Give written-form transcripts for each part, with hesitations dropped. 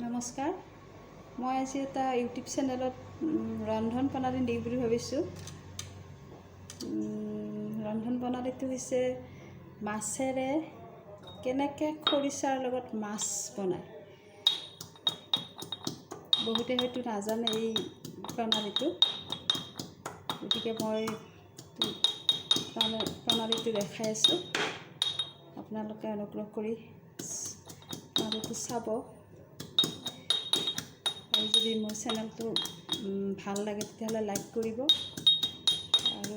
নমস্কাৰ, মই আজি এটা ইউটিউব চেনেলত ৰন্ধন প্ৰণালী দিম বুলি ভাবিছোঁ। ৰন্ধন প্ৰণালীটো হৈছে মাছেৰে কেনেকৈ খৰিচাৰ লগত মাছ বনায়। বহুতে হয়তো নাজানে এই প্ৰণালীটো, গতিকে মই প্ৰণালীটো দেখাই আছোঁ। আপোনালোকে অনুগ্ৰহ কৰি প্ৰণালীটো চাব। আৰু যদি মোৰ চেনেলটো ভাল লাগে তেতিয়াহ'লে লাইক কৰিব, আৰু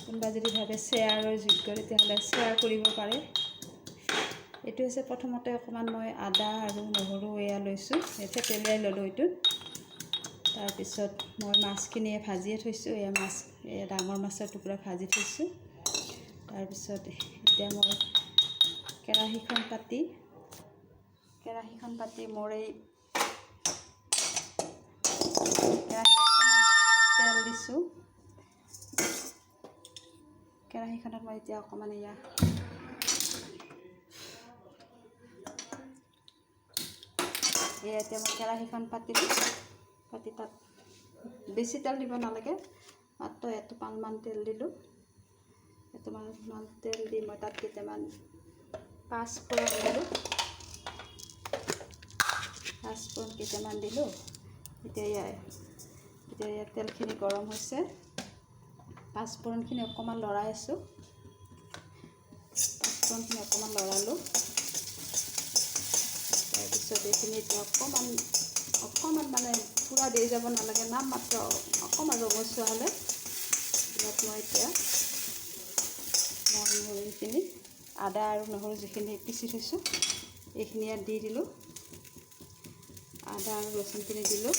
কোনোবা যদি ভাবে শ্বেয়াৰৰ যোগ্য তেতিয়াহ'লে শ্বেয়াৰ কৰিব পাৰে। এইটো হৈছে প্ৰথমতে অকণমান মই আদা আৰু নহৰু এয়া লৈছোঁ, থেতেলিয়াই ল'লোঁ এইটোত। তাৰপিছত মই মাছখিনিয়ে ভাজিয়ে থৈছোঁ, এয়া মাছ ডাঙৰ মাছৰ টুকুৰা ভাজি থৈছোঁ। তাৰপিছত এতিয়া মই কেৰাহীখন পাতি মোৰ এই তেল দিছোঁ। কেৰাহীখনত মই এতিয়া অকণমান এতিয়া মই কেৰাহীখন পাতি তাত বেছি তেল দিব নালাগে, মাত্ৰ এটোপালমান তেল দিলোঁ। এটোপালমান তেল দি মই তাত কেইটামান পাঁচফোৰণ কেইটামান দিলোঁ। এতিয়া তেলখিনি গৰম হৈছে, পাঁচফোৰণখিনি অকণমান লৰাই আছোঁ। পাঁচফোৰণখিনি অকণমান লৰালোঁ। তাৰপিছত এইখিনি এতিয়া অকণমান মানে পূৰা দেৰি যাব নালাগে, নাম মাত্ৰ অকণমান ৰঙচুৱা হ'লে ইয়াত মই এতিয়া এইখিনি আদা আৰু নহৰু যিখিনি পিচি থৈছোঁ এইখিনি ইয়াত দি দিলোঁ। আদা আৰু ৰচুনখিনি দিলোঁ,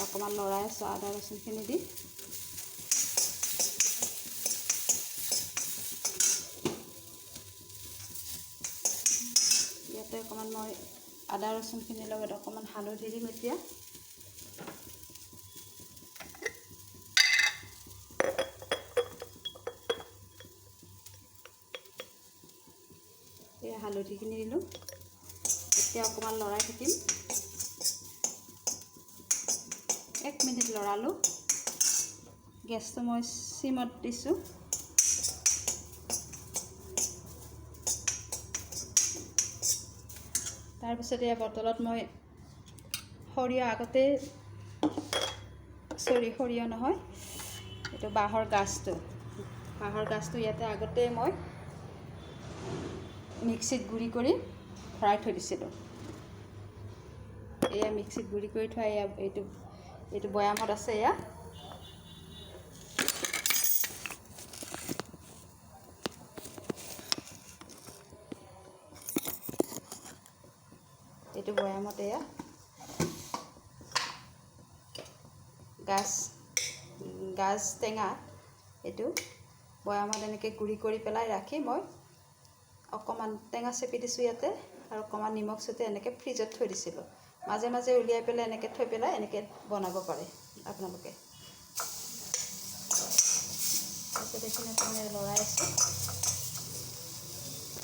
অকণমান লৰাই আছোঁ আদা ৰচুনখিনি দি। ইয়াতে অকণমান মই আদা ৰচুনখিনিৰ লগত অকণমান হালধি দিম এতিয়া। এই হালধিখিনি দিলোঁ, এতিয়া অকণমান লৰাই থাকিম। 1 মিনিট লৰালোঁ, গেছটো মই চিমত দিছোঁ। তাৰপিছত এই বটলত মই সৰিয়হ নহয়, এইটো বাঁহৰ গাজটো ইয়াতে আগতে মই মিক্সিত গুড়ি কৰি ভৰাই থৈ দিছিলোঁ। এয়া মিক্সিত গুড়ি কৰি থোৱা এইটো বৈয়ামত আছে। এইটো বৈয়ামত গাজ টেঙা এইটো বৈয়ামত এনেকৈ গুড়ি কৰি পেলাই ৰাখি মই অকণমান টেঙা চেপি দিছোঁ ইয়াতে, আৰু অকণমান নিমখ ছটিয়াই এনেকৈ ফ্ৰিজত থৈ দিছিলোঁ। মাজে মাজে উলিয়াই পেলাই এনেকৈ থৈ পেলাই এনেকৈ বনাব পাৰে আপোনালোকে। তাৰপিছত এইখিনি অকণমান লৰাই আছোঁ,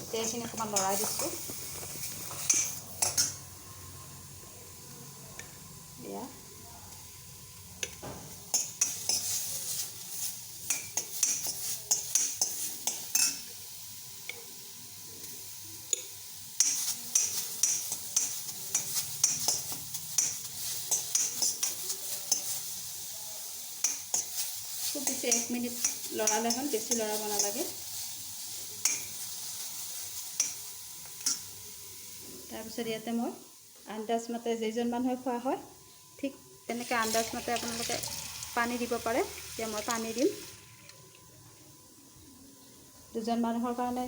এতিয়া এইখিনি অকণমান লৰাই দিছোঁ। এয়া খুব বেছি 1 মিনিট লৰালে হ'ল, বেছি লৰাব নালাগে। তাৰপিছত ইয়াতে মই আন্দাজমতে যেইজন মানুহে খোৱা হয় ঠিক তেনেকৈ আন্দাজমতে আপোনালোকে পানী দিব পাৰে। এতিয়া মই পানী দিম। 2জন মানুহৰ কাৰণে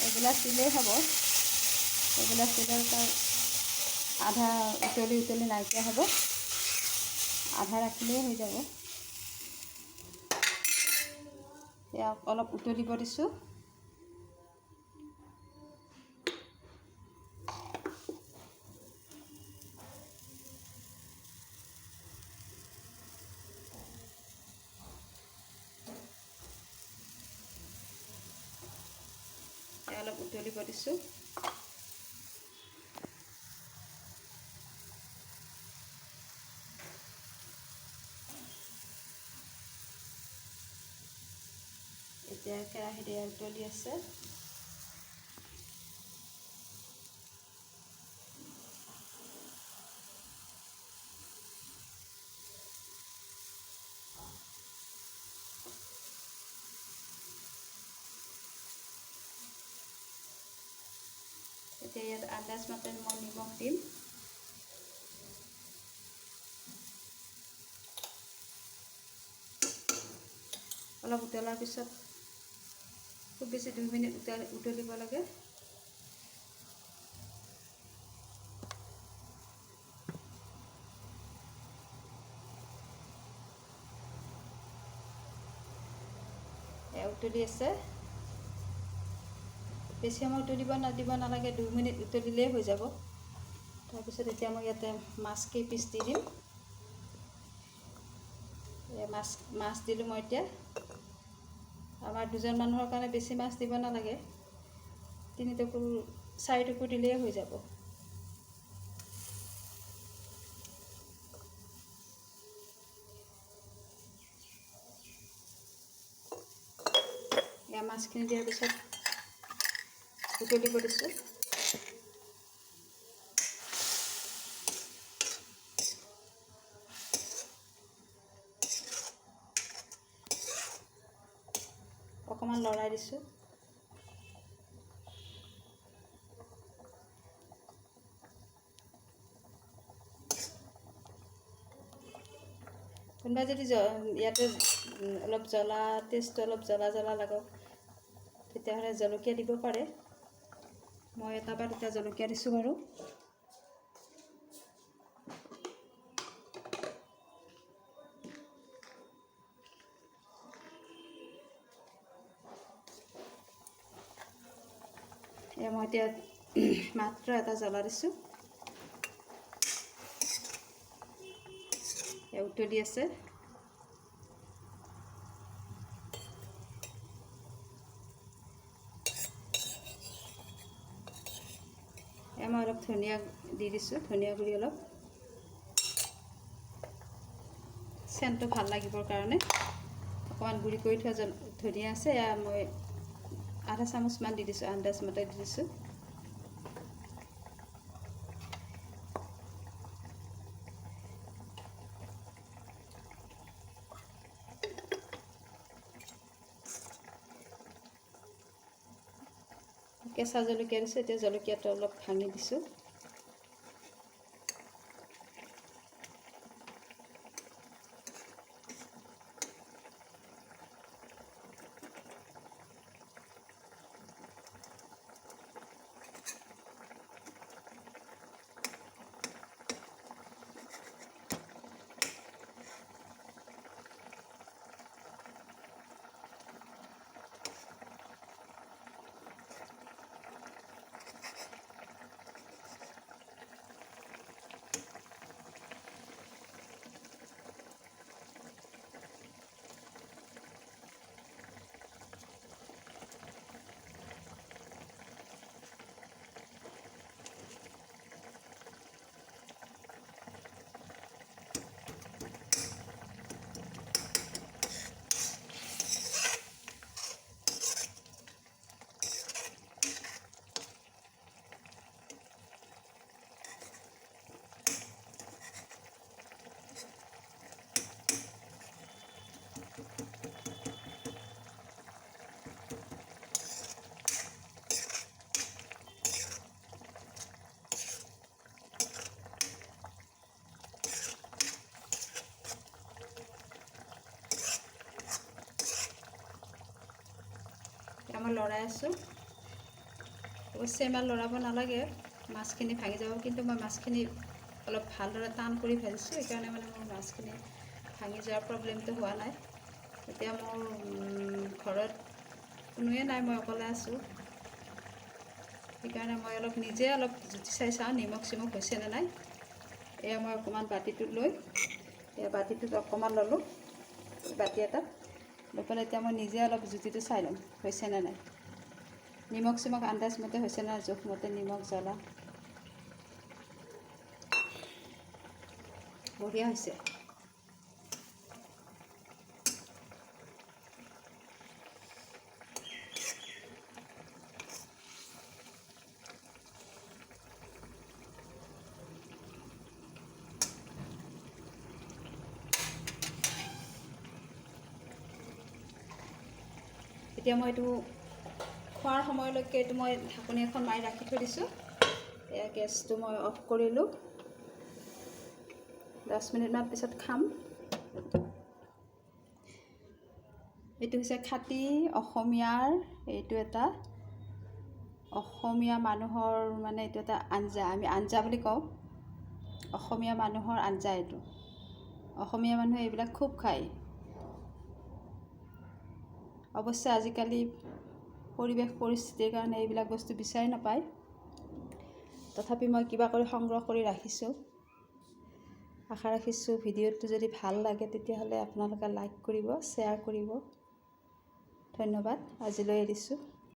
এগিলাচ দিলেই হ'ব। এগিলাচ দিলে তাৰ আধা উতলি নাইকিয়া হ'ব, আধা ৰাখিলেই হৈ যাব। এয়া অলপ উতলিব দিছোঁ। অলপ উতলিব দিছোঁ। এতিয়া কেৰাহীত উতলি আছে। এতিয়া ইয়াত আন্দাজ মতে মই নিমখ দিম। অলপ উতলাৰ পিছত খুব বেছি 2 মিনিট উতলিব লাগে। উতলি আছে, বেছি সময় উতলিব দিব নালাগে, 2 মিনিট উতলিলেই হৈ যাব। তাৰপিছত এতিয়া মই ইয়াতে মাছ কেইপিচ দি দিম। মাছ দিলোঁ মই এতিয়া। আমাৰ 2জন মানুহৰ কাৰণে বেছি মাছ দিব নালাগে, 3 টুকুৰ 4 টুকুৰ দিলেই হৈ যাব। এয়া মাছখিনি দিয়াৰ পিছত উতলিব দিছোঁ। অকণমান লৰাই দিছোঁ। কোনোবা যদি ইয়াতে অলপ জ্বলা টেষ্টটো অলপ জ্বলা লাগক তেতিয়াহ'লে জলকীয়া দিব পাৰে। মই এটাবাৰ এতিয়া জলকীয়া দিছোঁ বাৰু। মই এতিয়া মাত্ৰ এটা জ্বলা দিছোঁ। উতলি আছে। মই অলপ ধনিয়া দি দিছোঁ, ধনিয়া গুড়ি অলপ, চেণ্টটো ভাল লাগিবৰ কাৰণে। অকণমান গুড়ি কৰি থোৱা ধনিয়া আছে, এয়া মই আধা চামুচমান দি দিছোঁ, আন্দাজ মতে দি দিছোঁ। কেঁচা জলকীয়া দিছোঁ, এতিয়া জলকীয়াটো অলপ ভাঙি দিছোঁ। মই লৰাই আছোঁ। অৱশ্যে ইমান লৰাব নালাগে, মাছখিনি ভাঙি যাব, কিন্তু মই মাছখিনি অলপ ভালদৰে টান কৰি ভাজিছোঁ, সেইকাৰণে মানে মোৰ মাছখিনি ভাঙি যোৱাৰ প্ৰব্লেমটো হোৱা নাই। এতিয়া মোৰ ঘৰত কোনোৱে নাই, মই অকলে আছোঁ, সেইকাৰণে মই নিজে অলপ জুতি চাই চাওঁ নিমখ চিমখ হৈছেনে নাই। এয়া মই অকণমান বাতিটোত লৈ, এয়া বাতিটোত অকণমান ল'লোঁ, বাতি এটাত লৈ পেলাই এতিয়া মই নিজে অলপ জুতিটো চাই ল'ম হৈছেনে নাই। নিমখ চিমখ আন্দাজ মতে হৈছে নাই, জোখমতে নিমখ জ্বলা বঢ়িয়া হৈছে। এতিয়া মই এইটো খোৱাৰ সময়লৈকে এইটো মই ঢাকনি এখন মাৰি ৰাখি থৈ দিছোঁ। এয়া গেছটো মই অফ কৰিলোঁ। 10 মিনিটমান পিছত খাম। এইটো হৈছে খাটি অসমীয়াৰ, এইটো এটা অসমীয়া মানুহৰ মানে এইটো এটা আঞ্জা, আমি আঞ্জা বুলি কওঁ। অসমীয়া মানুহৰ আঞ্জা এইটো। অসমীয়া মানুহে এইবিলাক খুব খায়। অৱশ্যে আজিকালি পৰিৱেশ পৰিস্থিতিৰ কাৰণে এইবিলাক বস্তু বিচাৰি নাপায়। তথাপি মই কিবা কৰি সংগ্ৰহ কৰি ৰাখিছোঁ। আশা ৰাখিছোঁ ভিডিঅ'টো যদি ভাল লাগে তেতিয়াহ'লে আপোনালোকে লাইক কৰিব, শ্বেয়াৰ কৰিব। ধন্যবাদ। আজিলৈ এৰিছোঁ।